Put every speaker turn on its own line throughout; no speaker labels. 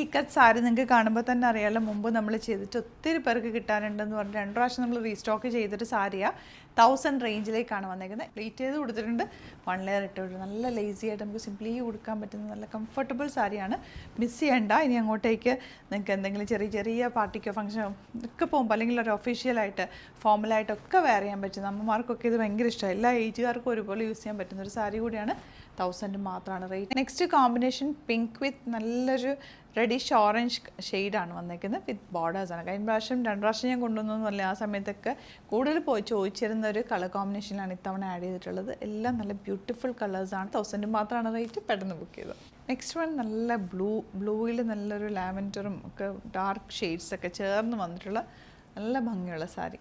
ഇക്കത്ത് സാരി നിങ്ങൾക്ക് കാണുമ്പോൾ തന്നെ അറിയാമല്ലോ, മുമ്പ് നമ്മൾ ചെയ്തിട്ട് ഒത്തിരി പേർക്ക് കിട്ടാനുണ്ടെന്ന് പറഞ്ഞിട്ട് 2 പ്രാവശ്യം നമ്മൾ റീസ്റ്റോക്ക് ചെയ്തിട്ട് സാരിയാണ് 1000 റേഞ്ചിലേക്കാണ് വന്നേക്കുന്നത്. പ്ലീറ്റ് ചെയ്ത് കൊടുത്തിട്ടുണ്ട്, 1 ലെയർ ഇട്ടിട്ടുണ്ട്. നല്ല ലേസി ആയിട്ട് നമുക്ക് സിംപ്ലി കൊടുക്കാൻ പറ്റുന്ന നല്ല കംഫർട്ടബിൾ സാരിയാണ്. മിസ് ചെയ്യണ്ട. ഇനി അങ്ങോട്ടേക്ക് നിങ്ങൾക്ക് എന്തെങ്കിലും ചെറിയ ചെറിയ പാർട്ടിക്കോ ഫംഗ്ഷനോ ഒക്കെ പോകുമ്പോൾ, അല്ലെങ്കിൽ ഒരു ഒഫീഷ്യലായിട്ട് ഫോമലായിട്ടൊക്കെ വെയർ ചെയ്യാൻ പറ്റുന്ന അമ്മമാർക്കൊക്കെ ഇത് ഭയങ്കര ഇഷ്ടമാണ്. എല്ലാ ഏജുകാർക്കും ഒരുപോലെ യൂസ് ചെയ്യാൻ പറ്റുന്ന ഒരു സാരി കൂടിയാണ്. 1000 മാത്രമാണ് റേറ്റ്. നെക്സ്റ്റ് കോമ്പിനേഷൻ പിങ്ക് വിത്ത് നല്ലൊരു റെഡിഷ് ഓറഞ്ച് ഷെയ്ഡാണ് വന്നേക്കുന്നത്, വിത്ത് ബോർഡേഴ്സാണ്. കഴിഞ്ഞ പ്രാവശ്യം 2 പ്രാവശ്യം ഞാൻ കൊണ്ടുവന്നൊന്നുമല്ല, ആ സമയത്തൊക്കെ കൂടുതൽ ചോദിച്ചിരുന്ന ഒരു കളർ കോമ്പിനേഷനിലാണ് ഇത്തവണ ആഡ് ചെയ്തിട്ടുള്ളത്. എല്ലാം നല്ല ബ്യൂട്ടിഫുൾ കളേഴ്സാണ്. 1000 മാത്രമാണ് റേറ്റ്. പെട്ടെന്ന് ബുക്ക് ചെയ്തത്. നെക്സ്റ്റ് വൺ നല്ല ബ്ലൂവിൽ നല്ലൊരു ലാവൻഡറും ഒക്കെ ഡാർക്ക് ഷെയ്ഡ്സൊക്കെ ചേർന്ന് വന്നിട്ടുള്ള നല്ല ഭംഗിയുള്ള sari.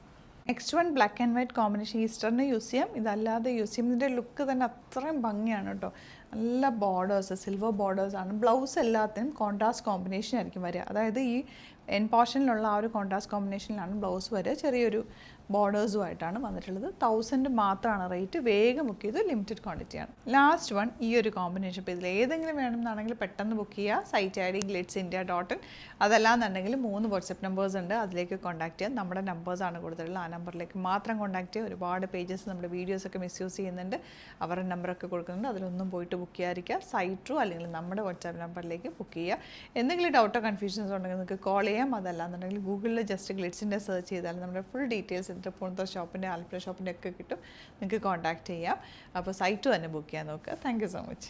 Next one black and white combination. ഈസ്റ്ററിന് യൂസ് ചെയ്യാം, ഇതല്ലാതെ യൂസ് ചെയ്യാം. ഇതിൻ്റെ ലുക്ക് തന്നെ അത്രയും ഭംഗിയാണ് കേട്ടോ. നല്ല ബോർഡേഴ്സ്, സിൽവർ ബോർഡേഴ്സാണ്. ബ്ലൗസ് എല്ലാത്തിനും കോൺട്രാസ്റ്റ് കോമ്പിനേഷൻ ആയിരിക്കും വരിക. അതായത് ഈ എൻ പോർഷനിലുള്ള ആ ഒരു കോൺട്രാസ്റ്റ് കോമ്പിനേഷനിലാണ് ബ്ലൗസ് വരിക. ചെറിയൊരു ബോർഡേഴ്സുമായിട്ടാണ് വന്നിട്ടുള്ളത്. 1000 മാത്രമാണ് റേറ്റ്. വേഗം ബുക്ക് ചെയ്ത്, ലിമിറ്റഡ് ക്വാണ്ടിറ്റിയാണ്. ലാസ്റ്റ് വൺ ഈ ഒരു കോമ്പിനേഷൻ. ഇപ്പോൾ ഇതിൽ ഏതെങ്കിലും വേണമെന്നാണെങ്കിൽ പെട്ടെന്ന് ബുക്ക് ചെയ്യുക. Site ID glitzindia.in. അതല്ലാന്നുണ്ടെങ്കിൽ 3 വാട്സപ്പ് നമ്പേഴ്സ് ഉണ്ട്, അതിലേക്ക് കോൺടാക്ട് ചെയ്യാം. നമ്മുടെ നമ്പേഴ്സാണ് കൊടുത്തിട്ടുള്ളത്, ആ നമ്പറിലേക്ക് മാത്രം കോൺടാക്ട് ചെയ്യുക. ഒരുപാട് പേജസ് നമ്മുടെ വീഡിയോസൊക്കെ മിസ്യൂസ് ചെയ്യുന്നുണ്ട്, അവരുടെ നമ്പറൊക്കെ കൊടുക്കുന്നുണ്ട്. അതിലൊന്നും പോയിട്ട് ബുക്ക് ചെയ്യാതിരിക്കുക. സൈറ്റ് ത്രൂ അല്ലെങ്കിൽ നമ്മുടെ വാട്സാപ്പ് നമ്പറിലേക്ക് ബുക്ക് ചെയ്യുക. എന്തെങ്കിലും ഡൗട്ടോ കൺഫ്യൂഷൻസ് ഉണ്ടെങ്കിൽ നിങ്ങൾക്ക് കോൾ ചെയ്യാം. അതല്ലാന്നുണ്ടെങ്കിൽ ഗൂഗിളിൽ ജസ്റ്റ് ഗ്ലിറ്റ്സിൻ്റെ സെർച്ച് ചെയ്താൽ നമ്മുടെ ഫുൾ ഡീറ്റെയിൽസ് പോലത്തെ ഷോപ്പിൻ്റെ, ആലപ്പുഴ ഷോപ്പിൻ്റെ ഒക്കെ കിട്ടും. നിങ്ങൾക്ക് കോൺടാക്ട് ചെയ്യാം. അപ്പോൾ സൈറ്റ് തന്നെ ബുക്ക് ചെയ്യാൻ നോക്കുക. Thank you so much.